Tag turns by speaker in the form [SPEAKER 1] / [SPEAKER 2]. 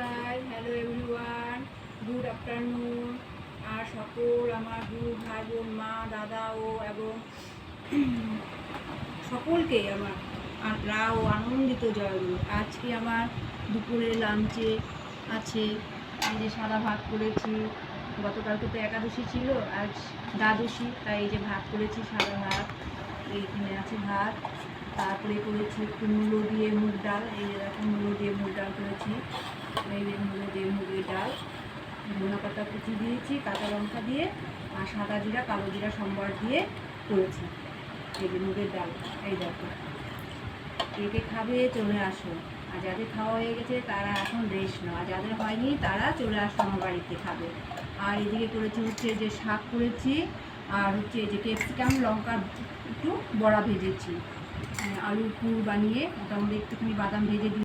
[SPEAKER 1] নমস্কার, hello everyone, good afternoon. আর সকল আমার গুরু ভাই বোন, মা, দাদা ও এবং সকলকে আমার রাও আনন্দিত জয়গুরু। আজকে আমার দুপুরে লাঞ্চে আছে এই যে সাদা ভাত করেছি। গতকালকে তো একাদশী ছিল, আজ দ্বাদশী, তাই এই যে ভাত করেছি সাদা ভাত। এইখানে আছে ভাত, তারপরে করেছি একটু মূলো দিয়ে মুগ ডাল। এই যে দেখো মূলো দিয়ে মুগ ডাল করেছি, এই যে মূলো দিয়ে মুগের ডাল, ধনে পাতা কুচি দিয়েছি, কাঁচা লঙ্কা দিয়ে আর সাদা জিরা কালো জিরা সম্বার দিয়ে করেছি এই যে মুগের ডাল। এই দেখো, কে কে খাবে চলে আসো। আর যাদের খাওয়া হয়ে গেছে তারা এখন রেস্ট নাও, আর যাদের হয়নি তারা চলে আসো আমার বাড়িতে খাবে। আর এদিকে করেছি হচ্ছে যে শাক করেছি, আর হচ্ছে এই যে ক্যাপসিকাম লঙ্কা একটু বড়া ভেজেছি, আলুর পুর বানিয়ে মোটামুটি একটুখানি বাদাম ভেজে দিই।